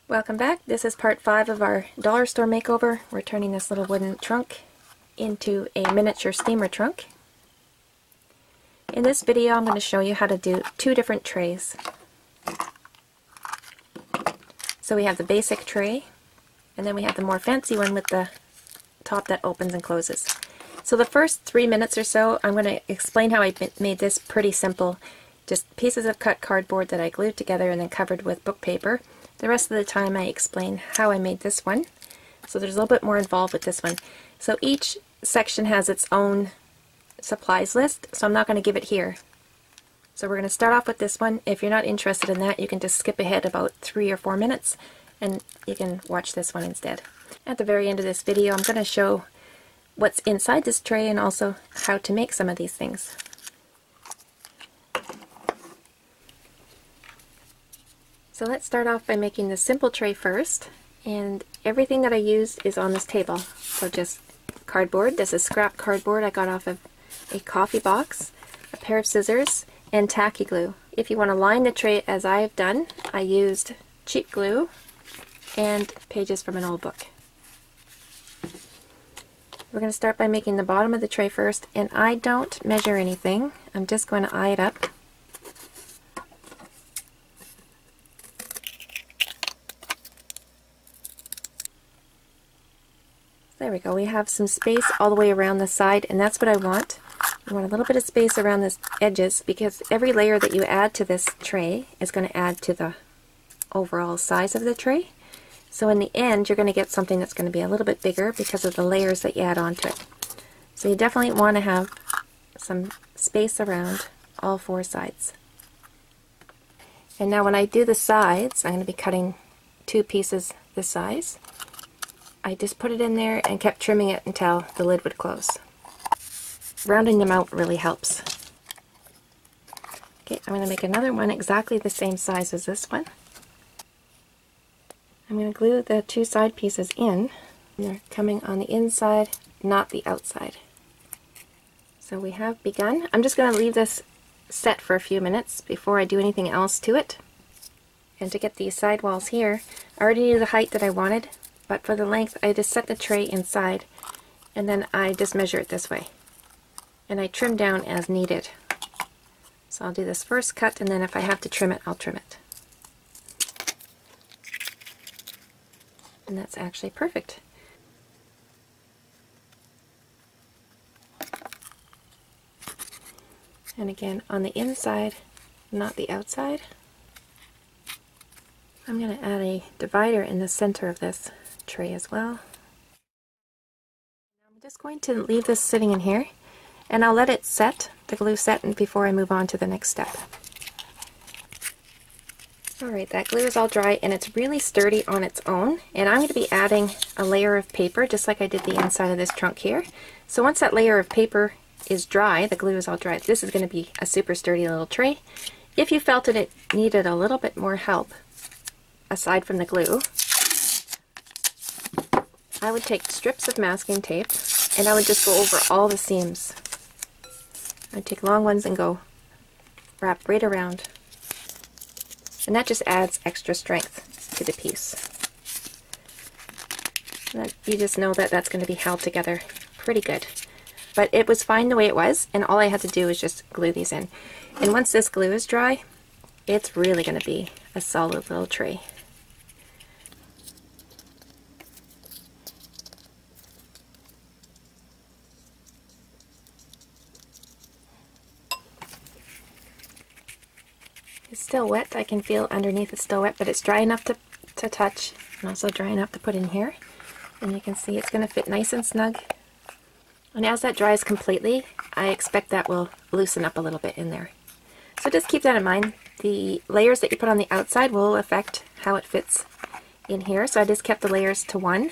Welcome back. This is part 5 of our dollar store makeover. We're turning this little wooden trunk into a miniature steamer trunk. In this video I'm going to show you how to do 2 different trays. So we have the basic tray, and then we have the more fancy one with the top that opens and closes. So the first 3 minutes or so I'm going to explain how I made this pretty simple. Just pieces of cut cardboard that I glued together and then covered with book paper. The rest of the time I explain how I made this one. So there's a little bit more involved with this one. So each section has its own supplies list, so I'm not going to give it here. So we're going to start off with this one. If you're not interested in that, you can just skip ahead about 3 or 4 minutes and you can watch this one instead. At the very end of this video I'm going to show what's inside this tray and also how to make some of these things. So let's start off by making the simple tray first, and everything that I used is on this table. So just cardboard. This is scrap cardboard I got off of a coffee box, a pair of scissors, and tacky glue. If you want to line the tray as I have done, I used cheap glue and pages from an old book. We're going to start by making the bottom of the tray first, and I don't measure anything. I'm just going to eye it up. There we go. We have some space all the way around the side, and that's what I want. I want a little bit of space around the edges because every layer that you add to this tray is going to add to the overall size of the tray. So in the end, you're going to get something that's going to be a little bit bigger because of the layers that you add onto it. So you definitely want to have some space around all 4 sides. And now when I do the sides, I'm going to be cutting 2 pieces this size. I just put it in there and kept trimming it until the lid would close. Rounding them out really helps. Okay, I'm going to make another one exactly the same size as this one. I'm going to glue the 2 side pieces in. They're coming on the inside, not the outside. So we have begun. I'm just going to leave this set for a few minutes before I do anything else to it. And to get these side walls here, I already knew the height that I wanted. But for the length, I just set the tray inside, and then I just measure it this way. And I trim down as needed. So I'll do this first cut, and then if I have to trim it, I'll trim it. And that's actually perfect. And again, on the inside, not the outside. I'm going to add a divider in the center of this tray as well. I'm just going to leave this sitting in here, and I'll let it set, the glue set, before I move on to the next step. Alright, that glue is all dry and it's really sturdy on its own, and I'm going to be adding a layer of paper just like I did the inside of this trunk here. So once that layer of paper is dry, the glue is all dry, this is going to be a super sturdy little tray. If you felt it needed a little bit more help aside from the glue, I would take strips of masking tape and I would just go over all the seams. I'd take long ones and go wrap right around. And that just adds extra strength to the piece. And you just know that that's going to be held together pretty good. But it was fine the way it was, and all I had to do was just glue these in. And once this glue is dry, it's really going to be a solid little tray. It's still wet. I can feel underneath it's still wet, but it's dry enough to touch and also dry enough to put in here. And you can see it's going to fit nice and snug. And as that dries completely, I expect that will loosen up a little bit in there. So just keep that in mind. The layers that you put on the outside will affect how it fits in here. So I just kept the layers to 1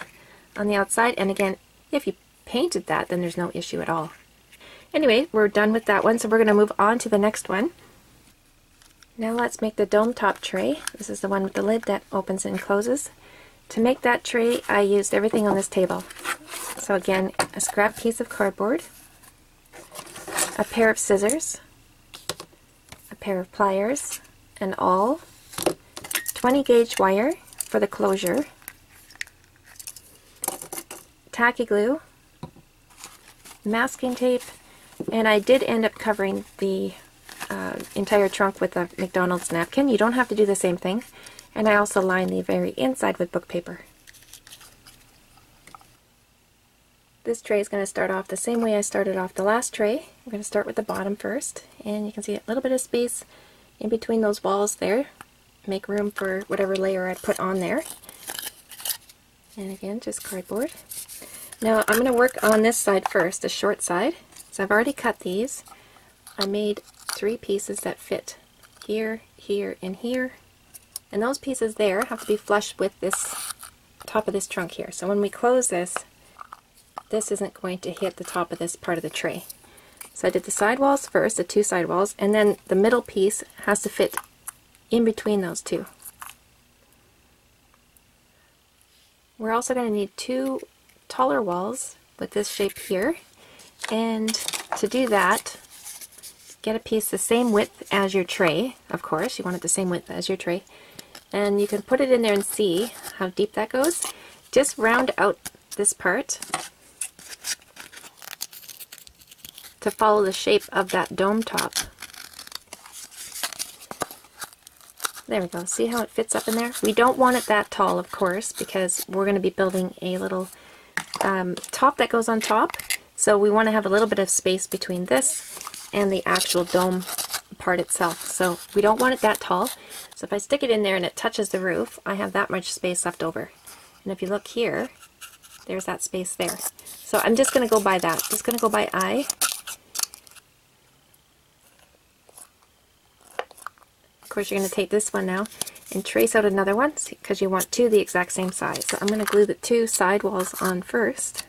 on the outside. And again, if you painted that, then there's no issue at all. Anyway, we're done with that one, so we're going to move on to the next one. Now let's make the dome top tray. This is the one with the lid that opens and closes. To make that tray, I used everything on this table. So again, a scrap piece of cardboard, a pair of scissors, a pair of pliers, an awl, 20 gauge wire, for the closure, tacky glue, masking tape, and I did end up covering the entire trunk with a McDonald's napkin. You don't have to do the same thing. And I also lined the very inside with book paper. This tray is going to start off the same way I started off the last tray. I'm going to start with the bottom first, and you can see a little bit of space in between those walls there. Make room for whatever layer I put on there. And again, just cardboard. Now I'm going to work on this side first, the short side. So I've already cut these. I made 3 pieces that fit here, here, and here. And those pieces there have to be flush with this top of this trunk here. So when we close this, this isn't going to hit the top of this part of the tray. So I did the side walls first, the 2 side walls, and then the middle piece has to fit in between those 2. We're also going to need 2 taller walls with this shape here. And to do that, get a piece the same width as your tray. Of course, you want it the same width as your tray. And you can put it in there and see how deep that goes. Just round out this part to follow the shape of that dome top. There we go. See how it fits up in there? We don't want it that tall, of course, because we're going to be building a little top that goes on top. So we want to have a little bit of space between this and the actual dome part itself. So we don't want it that tall. So if I stick it in there and it touches the roof, I have that much space left over. And if you look here, there's that space there. So I'm just going to go by that. Just going to go by eye. Of course, you're going to take this one now and trace out another one because you want 2 the exact same size. So I'm going to glue the 2 side walls on first.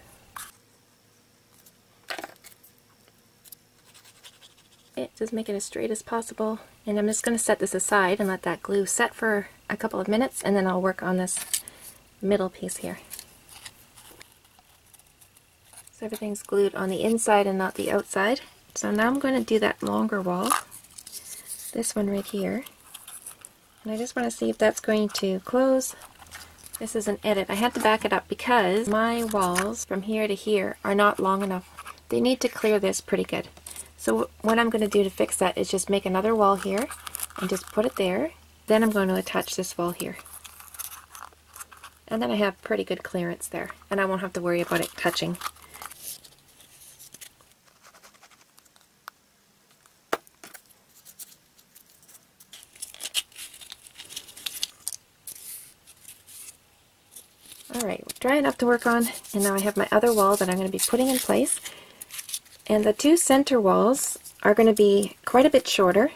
Just make it as straight as possible, and I'm just going to set this aside and let that glue set for a couple of minutes, and then I'll work on this middle piece here. So everything's glued on the inside and not the outside. So now I'm going to do that longer wall, this one right here, and I just want to see if that's going to close. This is an edit. I had to back it up because my walls from here to here are not long enough. They need to clear this pretty good. So what I'm going to do to fix that is just make another wall here and just put it there. Then I'm going to attach this wall here. And then I have pretty good clearance there, and I won't have to worry about it touching. Alright, dry enough to work on, and now I have my other wall that I'm going to be putting in place. And the 2 center walls are going to be quite a bit shorter.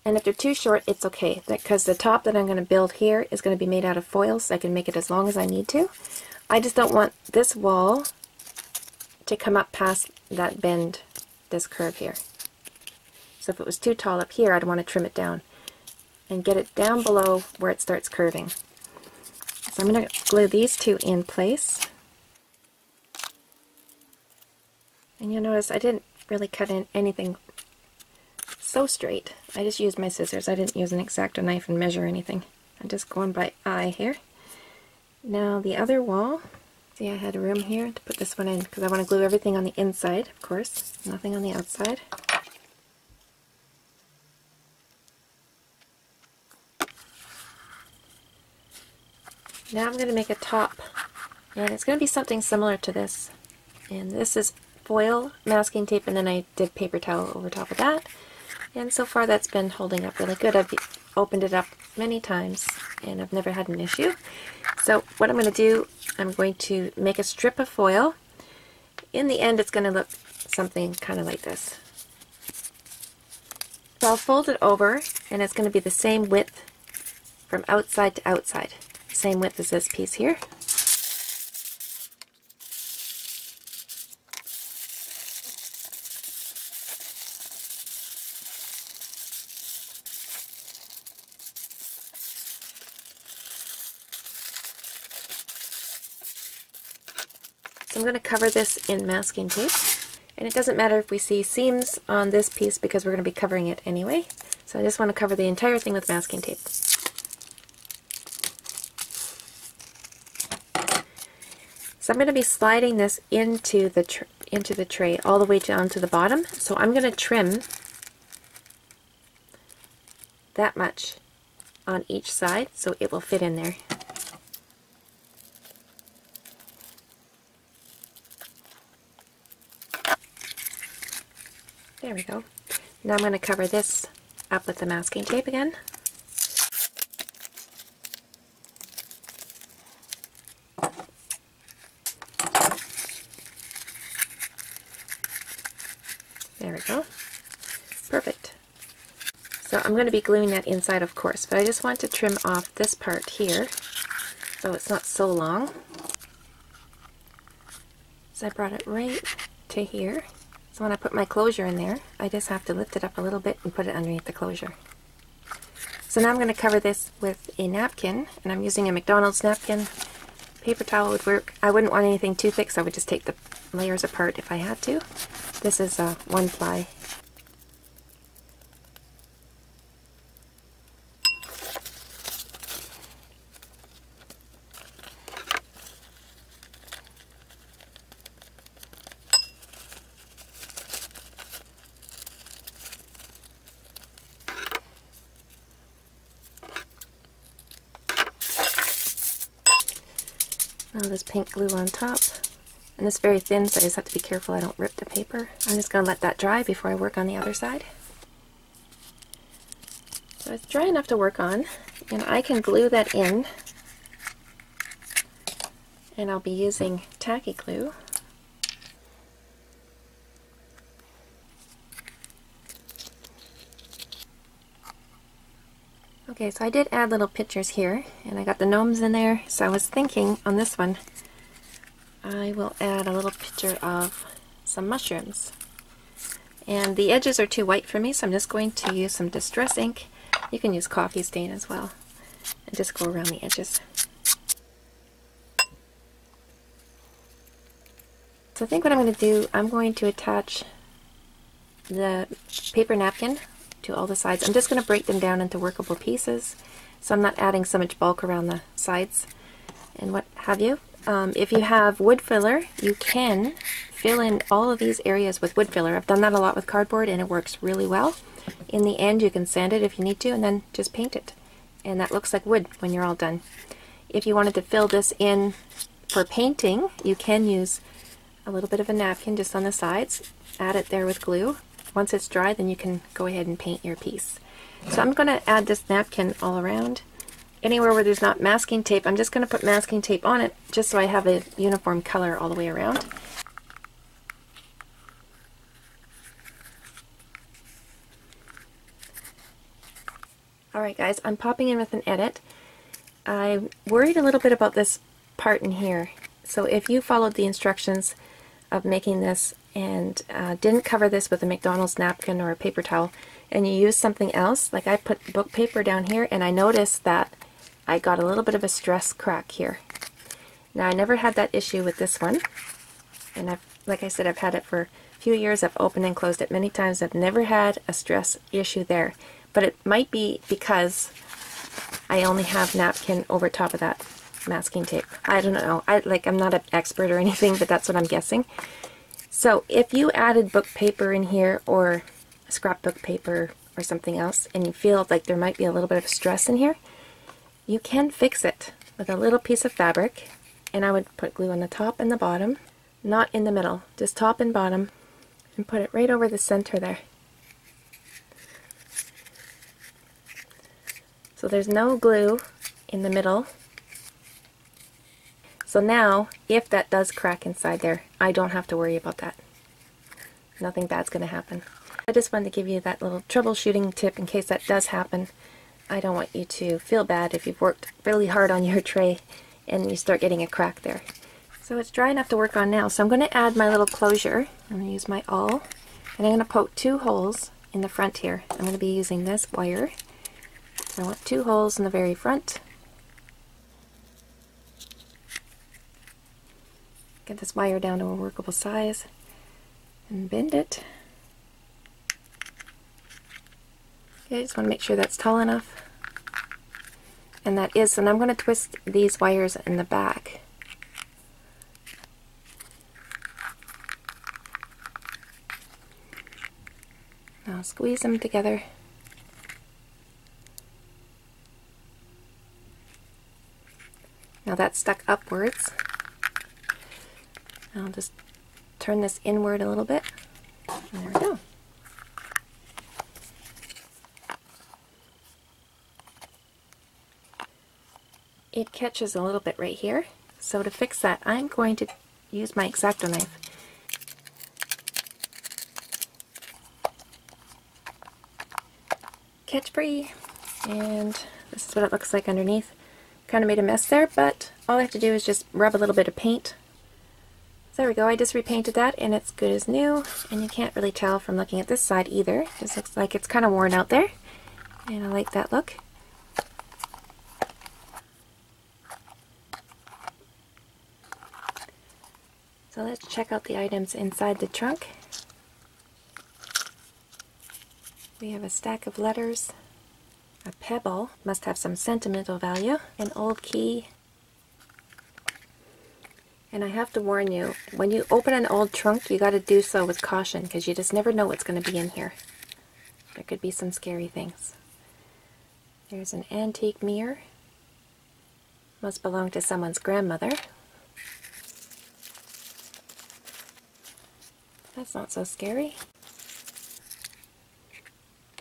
And if they're too short, it's okay, because the top that I'm going to build here is going to be made out of foil, so I can make it as long as I need to. I just don't want this wall to come up past that bend, this curve here. So if it was too tall up here, I'd want to trim it down and get it down below where it starts curving. So I'm going to glue these 2 in place. And you'll notice I didn't really cut in anything so straight. I just used my scissors. I didn't use an X-Acto knife and measure anything. I'm just going by eye here. Now the other wall, see I had room here to put this one in because I want to glue everything on the inside, of course, nothing on the outside. Now I'm going to make a top, and it's going to be something similar to this. And this is foil masking tape, and then I did paper towel over top of that. And so far that's been holding up really good. I've opened it up many times and I've never had an issue. So what I'm going to do, I'm going to make a strip of foil. In the end it's going to look something kind of like this. So I'll fold it over, and it's going to be the same width from outside to outside. Same width as this piece here. So I'm going to cover this in masking tape, And it doesn't matter if we see seams on this piece because we're going to be covering it anyway. So I just want to cover the entire thing with masking tape. So I'm going to be sliding this into the tray all the way down to the bottom. So I'm going to trim that much on each side so it will fit in there. There we go. Now I'm going to cover this up with the masking tape again. There we go. Perfect. So I'm going to be gluing that inside, of course, but I just want to trim off this part here so it's not so long. So I brought it right to here. So when I put my closure in there, I just have to lift it up a little bit and put it underneath the closure. So now I'm going to cover this with a napkin, and I'm using a McDonald's napkin. Paper towel would work. I wouldn't want anything too thick, so I would just take the layers apart if I had to. This is one ply. Now this pink glue on top, and it's very thin, so I just have to be careful I don't rip the paper. I'm just going to let that dry before I work on the other side. So it's dry enough to work on, and I can glue that in, and I'll be using tacky glue. Okay, so I did add little pictures here, and I got the gnomes in there, so I was thinking on this one I will add a little picture of some mushrooms. And the edges are too white for me, so I'm just going to use some distress ink. You can use coffee stain as well, and just go around the edges. So I think what I'm going to do, I'm going to attach the paper napkin to all the sides. I'm just going to break them down into workable pieces, so I'm not adding so much bulk around the sides and what have you. If you have wood filler, you can fill in all of these areas with wood filler. I've done that a lot with cardboard and it works really well. In the end, you can sand it if you need to, and then just paint it, and that looks like wood when you're all done. If you wanted to fill this in for painting, you can use a little bit of a napkin just on the sides, add it there with glue. Once it's dry, then you can go ahead and paint your piece. So I'm going to add this napkin all around. Anywhere where there's not masking tape, I'm just going to put masking tape on it just so I have a uniform color all the way around. Alright guys, I'm popping in with an edit. I worried a little bit about this part in here. So if you followed the instructions of making this and didn't cover this with a McDonald's napkin or a paper towel, and you use something else, like I put book paper down here, and I noticed that I got a little bit of a stress crack here. Now I never had that issue with this one, and like I said, I've had it for a few years. I've opened and closed it many times. I've never had a stress issue there, but it might be because I only have napkin over top of that masking tape. I don't know. I'm not an expert or anything, but that's what I'm guessing. So if you added book paper in here, or scrapbook paper or something else, and you feel like there might be a little bit of stress in here, you can fix it with a little piece of fabric, and I would put glue on the top and the bottom, not in the middle, just top and bottom, and put it right over the center there. So there's no glue in the middle. So now, if that does crack inside there, I don't have to worry about that. Nothing bad's going to happen. I just wanted to give you that little troubleshooting tip in case that does happen. I don't want you to feel bad if you've worked really hard on your tray and you start getting a crack there. So it's dry enough to work on now. So I'm going to add my little closure. I'm going to use my awl, and I'm going to poke 2 holes in the front here. I'm going to be using this wire. So I want 2 holes in the very front. Get this wire down to a workable size, and bend it. Okay, just want to make sure that's tall enough. And that is, and I'm going to twist these wires in the back. Now squeeze them together. Now that's stuck upwards. I'll just turn this inward a little bit. And there we go. It catches a little bit right here. So to fix that, I'm going to use my X-Acto knife. Catch free. And this is what it looks like underneath. Kind of made a mess there, but all I have to do is just rub a little bit of paint. So there we go, I just repainted that and it's good as new, and you can't really tell from looking at this side either. It just looks like it's kind of worn out there, and I like that look. So let's check out the items inside the trunk. We have a stack of letters, a pebble, must have some sentimental value, an old key, and I have to warn you, when you open an old trunk, you got to do so with caution, because you just never know what's going to be in here. There could be some scary things. There's an antique mirror. Must belong to someone's grandmother. That's not so scary.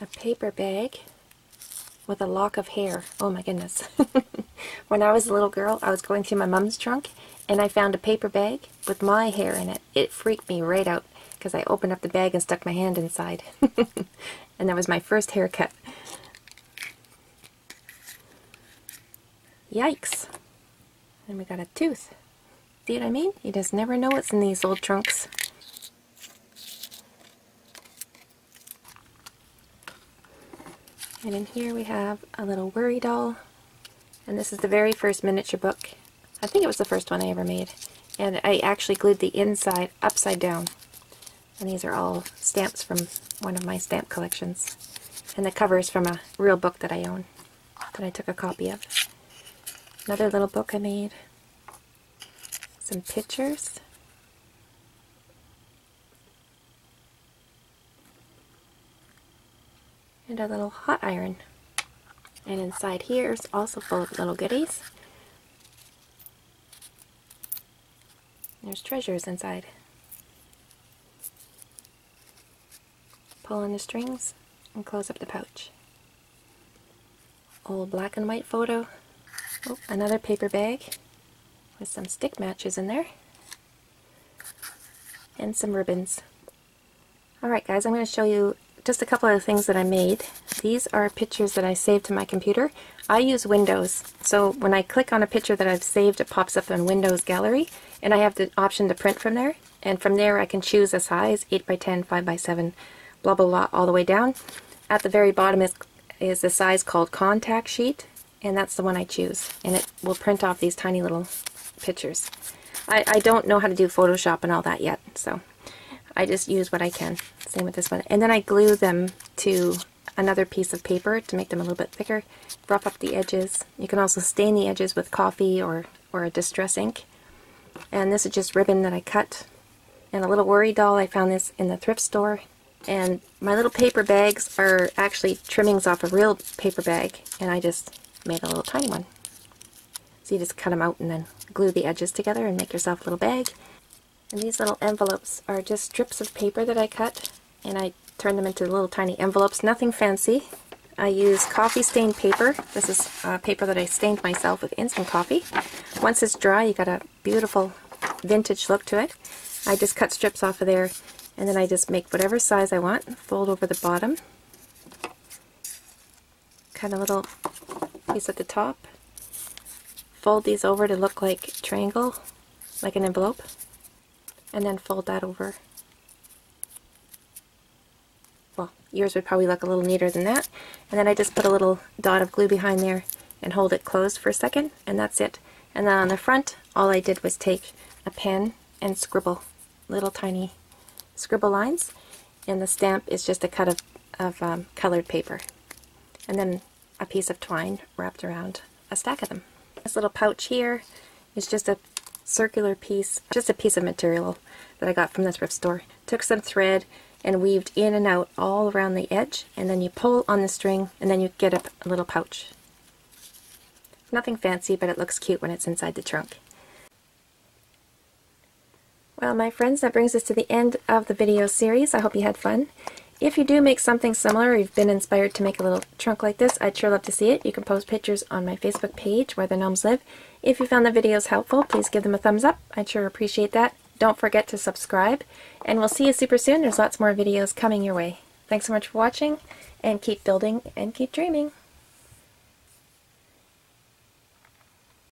A paper bag with a lock of hair. Oh my goodness. When I was a little girl, I was going through my mom's trunk and I found a paper bag with my hair in it. It freaked me right out because I opened up the bag and stuck my hand inside. And that was my first haircut. Yikes. And we got a tooth. See what I mean? You just never know what's in these old trunks. And in here we have a little worry doll. And this is the very first miniature book. I think it was the first one I ever made. And I actually glued the inside upside down. And these are all stamps from one of my stamp collections. And the cover is from a real book that I own, that I took a copy of. Another little book I made. Some pictures. And a little hot iron. And inside here is also full of little goodies. There's treasures inside. Pull on the strings and close up the pouch. Old black and white photo. Oh, another paper bag with some stick matches in there. And some ribbons. Alright guys, I'm going to show you just a couple of things that I made. These are pictures that I saved to my computer. I use Windows, so when I click on a picture that I've saved, it pops up in Windows Gallery, and I have the option to print from there, and from there I can choose a size, 8x10, 5x7, blah blah blah, all the way down. At the very bottom is the size called Contact Sheet, and that's the one I choose, and it will print off these tiny little pictures. I don't know how to do Photoshop and all that yet, so I just use what I can. Same with this one. And then I glue them to another piece of paper to make them a little bit thicker. Rough up the edges. You can also stain the edges with coffee or a distress ink. And this is just ribbon that I cut. And a little worry doll. I found this in the thrift store. And my little paper bags are actually trimmings off a real paper bag. And I just made a little tiny one. So you just cut them out and then glue the edges together and make yourself a little bag. And these little envelopes are just strips of paper that I cut, and I turn them into little tiny envelopes. Nothing fancy. I use coffee stained paper. This is paper that I stained myself with instant coffee. Once it's dry, you got a beautiful vintage look to it. I just cut strips off of there, and then I just make whatever size I want. Fold over the bottom. Cut a little piece at the top. Fold these over to look like a triangle, like an envelope. And then fold that over. Well, yours would probably look a little neater than that. And then I just put a little dot of glue behind there and hold it closed for a second, and that's it. And then on the front, all I did was take a pen and scribble little tiny scribble lines, and the stamp is just a cut of colored paper, and then a piece of twine wrapped around a stack of them. This little pouch here is just a circular piece, just a piece of material that I got from the thrift store. Took some thread and weaved in and out all around the edge, and then you pull on the string and then you get a little pouch. Nothing fancy, but it looks cute when it's inside the trunk. Well, my friends, that brings us to the end of the video series. I hope you had fun. If you do make something similar, or you've been inspired to make a little trunk like this, I'd sure love to see it. You can post pictures on my Facebook page, Where the Gnomes Live. If you found the videos helpful, please give them a thumbs up. I'd sure appreciate that. Don't forget to subscribe, and we'll see you super soon. There's lots more videos coming your way. Thanks so much for watching, and keep building and keep dreaming.